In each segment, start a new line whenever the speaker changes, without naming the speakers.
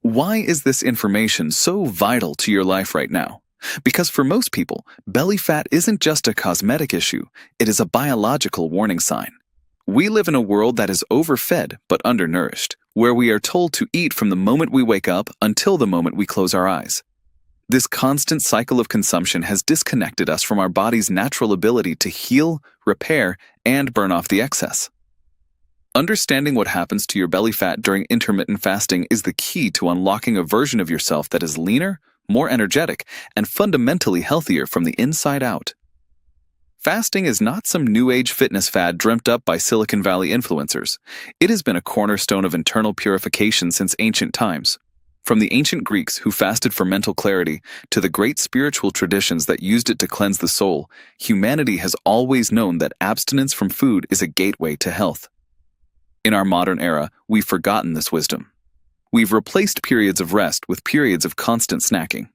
Why is this information so vital to your life right now? Because for most people, belly fat isn't just a cosmetic issue, it is a biological warning sign. We live in a world that is overfed but undernourished, where we are told to eat from the moment we wake up until the moment we close our eyes. This constant cycle of consumption has disconnected us from our body's natural ability to heal, repair, and burn off the excess. Understanding what happens to your belly fat during intermittent fasting is the key to unlocking a version of yourself that is leaner, more energetic, and fundamentally healthier from the inside out. Fasting is not some new age fitness fad dreamt up by Silicon Valley influencers. It has been a cornerstone of internal purification since ancient times. From the ancient Greeks who fasted for mental clarity to the great spiritual traditions that used it to cleanse the soul, humanity has always known that abstinence from food is a gateway to health. In our modern era, we've forgotten this wisdom. We've replaced periods of rest with periods of constant snacking.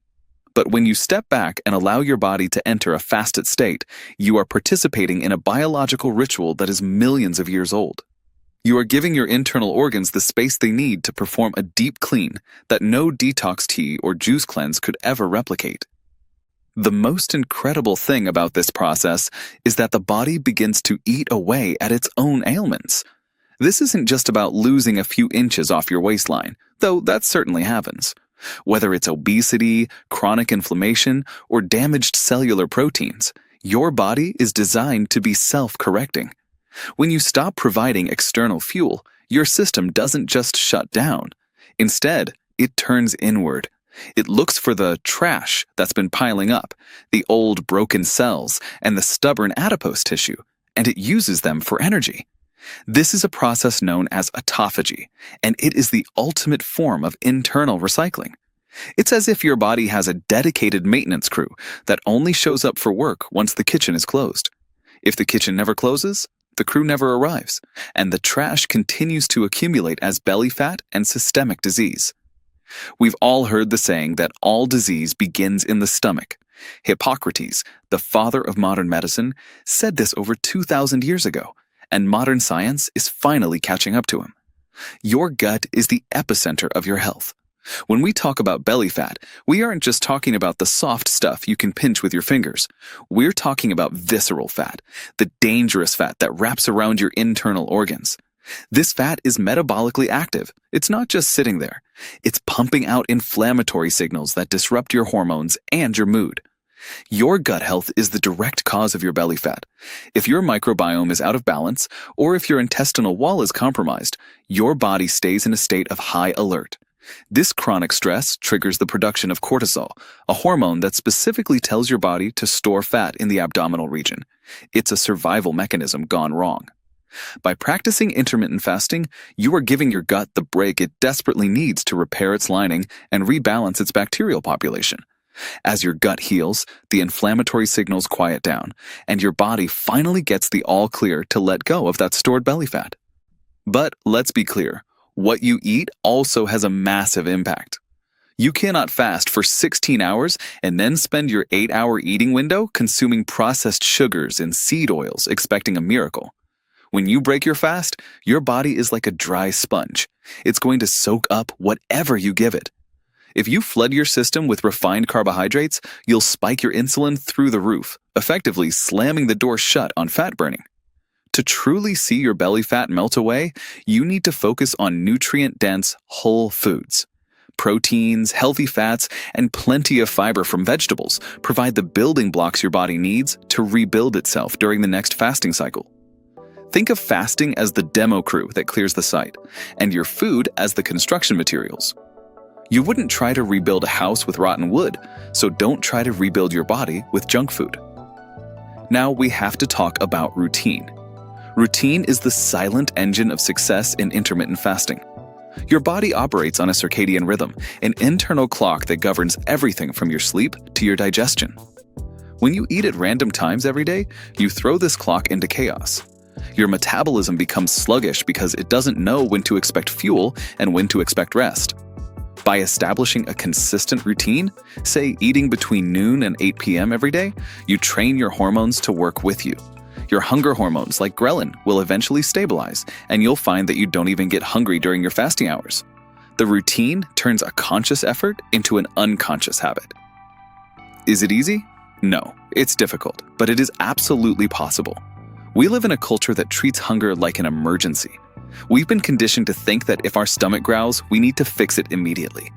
But when you step back and allow your body to enter a fasted state, you are participating in a biological ritual that is millions of years old. You are giving your internal organs the space they need to perform a deep clean that no detox tea or juice cleanse could ever replicate. The most incredible thing about this process is that the body begins to eat away at its own ailments. This isn't just about losing a few inches off your waistline, though that certainly happens. Whether it's obesity, chronic inflammation, or damaged cellular proteins, your body is designed to be self-correcting. When you stop providing external fuel, your system doesn't just shut down. Instead, it turns inward. It looks for the trash that's been piling up, the old broken cells, and the stubborn adipose tissue, and it uses them for energy. This is a process known as autophagy, and it is the ultimate form of internal recycling. It's as if your body has a dedicated maintenance crew that only shows up for work once the kitchen is closed. If the kitchen never closes, the crew never arrives, and the trash continues to accumulate as belly fat and systemic disease. We've all heard the saying that all disease begins in the stomach. Hippocrates, the father of modern medicine, said this over 2,000 years ago. And modern science is finally catching up to him. Your gut is the epicenter of your health. When we talk about belly fat, we aren't just talking about the soft stuff you can pinch with your fingers. We're talking about visceral fat, the dangerous fat that wraps around your internal organs. This fat is metabolically active. It's not just sitting there. It's pumping out inflammatory signals that disrupt your hormones and your mood. Your gut health is the direct cause of your belly fat. If your microbiome is out of balance, or if your intestinal wall is compromised, your body stays in a state of high alert. This chronic stress triggers the production of cortisol, a hormone that specifically tells your body to store fat in the abdominal region. It's a survival mechanism gone wrong. By practicing intermittent fasting, you are giving your gut the break it desperately needs to repair its lining and rebalance its bacterial population. As your gut heals, the inflammatory signals quiet down, and your body finally gets the all clear to let go of that stored belly fat. But let's be clear, what you eat also has a massive impact. You cannot fast for 16 hours and then spend your 8-hour eating window consuming processed sugars and seed oils expecting a miracle. When you break your fast, your body is like a dry sponge. It's going to soak up whatever you give it. If you flood your system with refined carbohydrates, you'll spike your insulin through the roof, effectively slamming the door shut on fat burning. To truly see your belly fat melt away, you need to focus on nutrient-dense whole foods. Proteins, healthy fats, and plenty of fiber from vegetables provide the building blocks your body needs to rebuild itself during the next fasting cycle. Think of fasting as the demo crew that clears the site, and your food as the construction materials. You wouldn't try to rebuild a house with rotten wood, so don't try to rebuild your body with junk food. Now we have to talk about routine. Routine is the silent engine of success in intermittent fasting. Your body operates on a circadian rhythm, an internal clock that governs everything from your sleep to your digestion. When you eat at random times every day, you throw this clock into chaos. Your metabolism becomes sluggish because it doesn't know when to expect fuel and when to expect rest. By establishing a consistent routine, say eating between noon and 8 p.m. every day, you train your hormones to work with you. Your hunger hormones like ghrelin will eventually stabilize, and you'll find that you don't even get hungry during your fasting hours. The routine turns a conscious effort into an unconscious habit. Is it easy? No, it's difficult, but it is absolutely possible. We live in a culture that treats hunger like an emergency. We've been conditioned to think that if our stomach growls, we need to fix it immediately.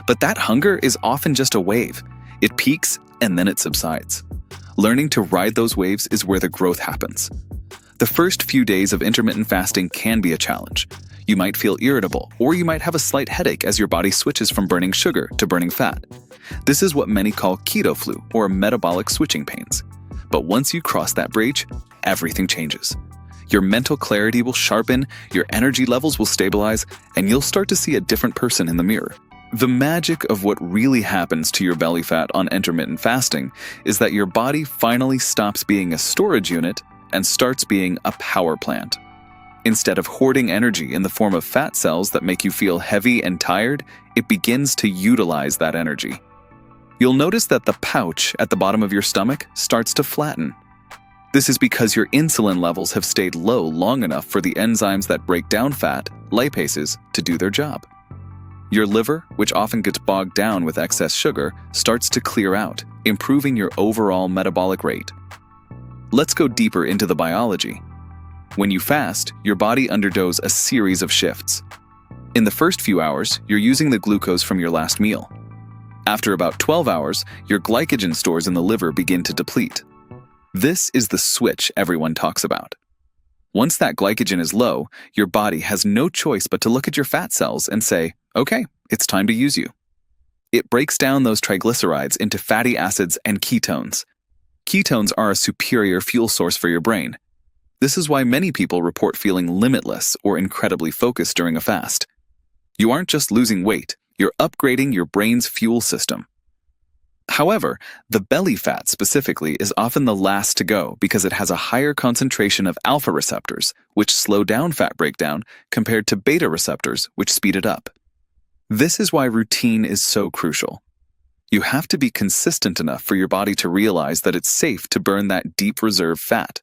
But that hunger is often just a wave. It peaks and then it subsides. Learning to ride those waves is where the growth happens. The first few days of intermittent fasting can be a challenge. You might feel irritable, or you might have a slight headache as your body switches from burning sugar to burning fat. This is what many call keto flu or metabolic switching pains. But once you cross that bridge, everything changes. Your mental clarity will sharpen, your energy levels will stabilize, and you'll start to see a different person in the mirror. The magic of what really happens to your belly fat on intermittent fasting is that your body finally stops being a storage unit and starts being a power plant. Instead of hoarding energy in the form of fat cells that make you feel heavy and tired, it begins to utilize that energy. You'll notice that the pouch at the bottom of your stomach starts to flatten. This is because your insulin levels have stayed low long enough for the enzymes that break down fat, lipases, to do their job. Your liver, which often gets bogged down with excess sugar, starts to clear out, improving your overall metabolic rate. Let's go deeper into the biology. When you fast, your body undergoes a series of shifts. In the first few hours, you're using the glucose from your last meal. After about 12 hours, your glycogen stores in the liver begin to deplete. This is the switch everyone talks about. Once that glycogen is low, your body has no choice but to look at your fat cells and say, okay, it's time to use you. It breaks down those triglycerides into fatty acids and ketones. Ketones are a superior fuel source for your brain. This is why many people report feeling limitless or incredibly focused during a fast. You aren't just losing weight, you're upgrading your brain's fuel system. However, the belly fat specifically is often the last to go because it has a higher concentration of alpha receptors, which slow down fat breakdown, compared to beta receptors, which speed it up. This is why routine is so crucial. You have to be consistent enough for your body to realize that it's safe to burn that deep reserve fat.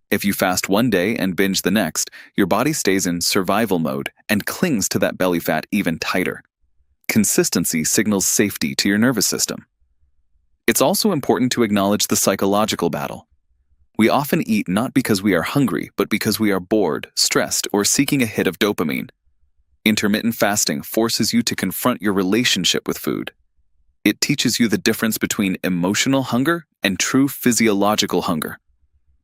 If you fast one day and binge the next, your body stays in survival mode and clings to that belly fat even tighter. Consistency signals safety to your nervous system. It's also important to acknowledge the psychological battle. We often eat not because we are hungry, but because we are bored, stressed, or seeking a hit of dopamine. Intermittent fasting forces you to confront your relationship with food. It teaches you the difference between emotional hunger and true physiological hunger.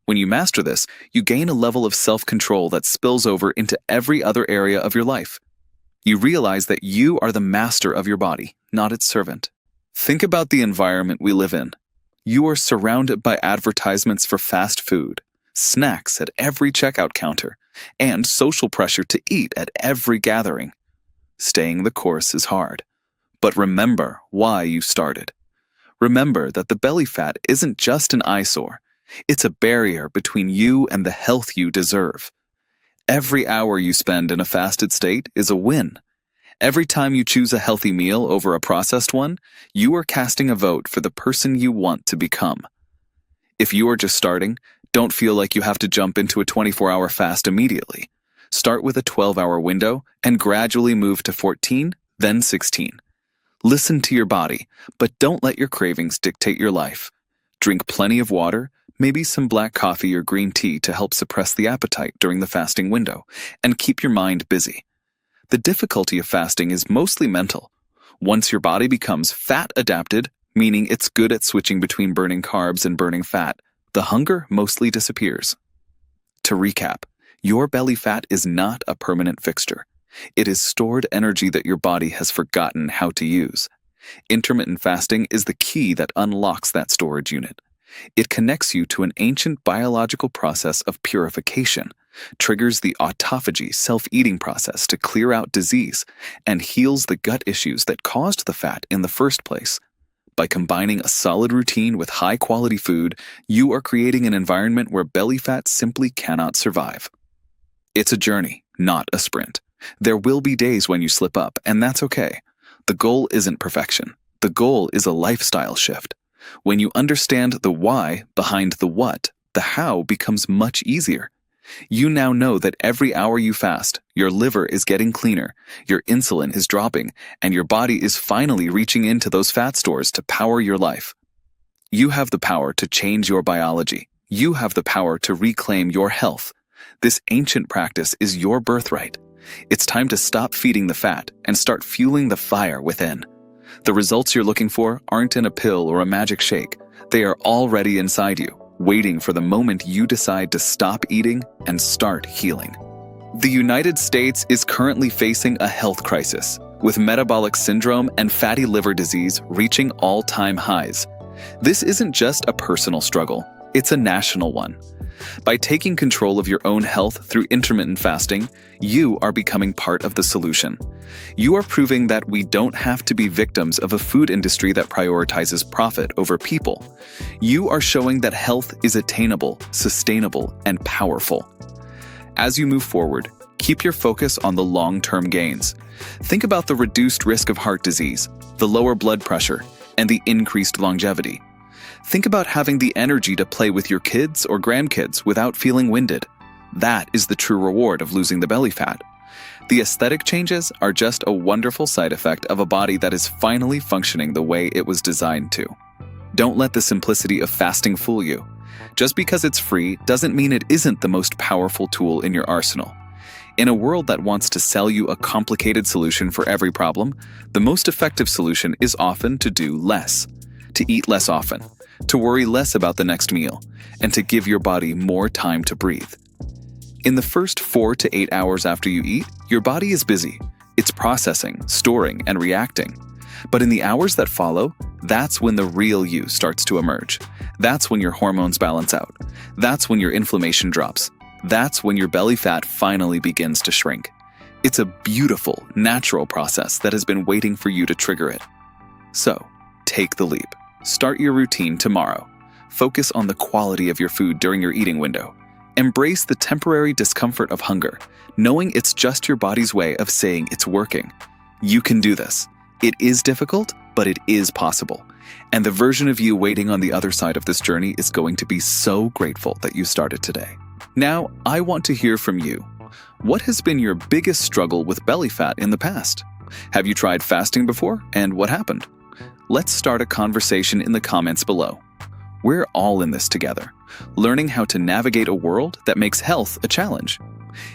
When you master this, you gain a level of self-control that spills over into every other area of your life. You realize that you are the master of your body, not its servant. Think about the environment we live in. You are surrounded by advertisements for fast food, snacks at every checkout counter, and social pressure to eat at every gathering. Staying the course is hard. But remember why you started. Remember that the belly fat isn't just an eyesore. It's a barrier between you and the health you deserve. Every hour you spend in a fasted state is a win. Every time you choose a healthy meal over a processed one, you are casting a vote for the person you want to become. If you are just starting, don't feel like you have to jump into a 24-hour fast immediately. Start with a 12-hour window and gradually move to 14, then 16. Listen to your body, but don't let your cravings dictate your life. Drink plenty of water, maybe some black coffee or green tea to help suppress the appetite during the fasting window, and keep your mind busy. The difficulty of fasting is mostly mental. Once your body becomes fat adapted, meaning it's good at switching between burning carbs and burning fat, the hunger mostly disappears. To recap, your belly fat is not a permanent fixture. It is stored energy that your body has forgotten how to use. Intermittent fasting is the key that unlocks that storage unit. It connects you to an ancient biological process of purification, triggers the autophagy self-eating process to clear out disease, and heals the gut issues that caused the fat in the first place. By combining a solid routine with high-quality food, you are creating an environment where belly fat simply cannot survive. It's a journey, not a sprint. There will be days when you slip up, and that's okay. The goal isn't perfection. The goal is a lifestyle shift. When you understand the why behind the what, the how becomes much easier. You now know that every hour you fast, your liver is getting cleaner, your insulin is dropping, and your body is finally reaching into those fat stores to power your life. You have the power to change your biology. You have the power to reclaim your health. This ancient practice is your birthright. It's time to stop feeding the fat and start fueling the fire within. The results you're looking for aren't in a pill or a magic shake. They are already inside you, waiting for the moment you decide to stop eating and start healing. The United States is currently facing a health crisis, with metabolic syndrome and fatty liver disease reaching all-time highs. This isn't just a personal struggle, it's a national one. By taking control of your own health through intermittent fasting, you are becoming part of the solution. You are proving that we don't have to be victims of a food industry that prioritizes profit over people. You are showing that health is attainable, sustainable, and powerful. As you move forward, keep your focus on the long-term gains. Think about the reduced risk of heart disease, the lower blood pressure, and the increased longevity. Think about having the energy to play with your kids or grandkids without feeling winded. That is the true reward of losing the belly fat. The aesthetic changes are just a wonderful side effect of a body that is finally functioning the way it was designed to. Don't let the simplicity of fasting fool you. Just because it's free doesn't mean it isn't the most powerful tool in your arsenal. In a world that wants to sell you a complicated solution for every problem, the most effective solution is often to do less, to eat less often, to worry less about the next meal, and to give your body more time to breathe. In the first 4 to 8 hours after you eat, your body is busy. It's processing, storing, and reacting. But in the hours that follow, that's when the real you starts to emerge. That's when your hormones balance out. That's when your inflammation drops. That's when your belly fat finally begins to shrink. It's a beautiful, natural process that has been waiting for you to trigger it. So, take the leap. Start your routine tomorrow. Focus on the quality of your food during your eating window. Embrace the temporary discomfort of hunger, knowing it's just your body's way of saying it's working. You can do this. It is difficult, but it is possible. And the version of you waiting on the other side of this journey is going to be so grateful that you started today. Now, I want to hear from you. What has been your biggest struggle with belly fat in the past? Have you tried fasting before, and what happened? Let's start a conversation in the comments below. We're all in this together, learning how to navigate a world that makes health a challenge.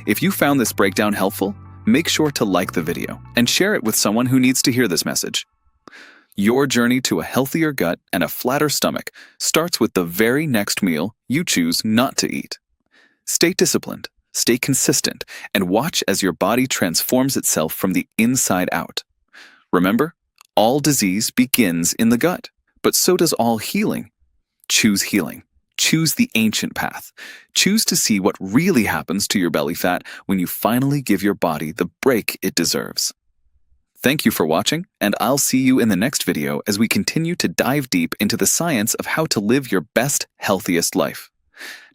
If you found this breakdown helpful, make sure to like the video and share it with someone who needs to hear this message. Your journey to a healthier gut and a flatter stomach starts with the very next meal you choose not to eat. Stay disciplined, stay consistent, and watch as your body transforms itself from the inside out. Remember, all disease begins in the gut, but so does all healing. Choose healing. Choose the ancient path. Choose to see what really happens to your belly fat when you finally give your body the break it deserves. Thank you for watching, and I'll see you in the next video as we continue to dive deep into the science of how to live your best, healthiest life.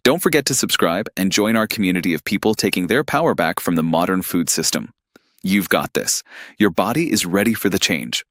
Don't forget to subscribe and join our community of people taking their power back from the modern food system. You've got this. Your body is ready for the change.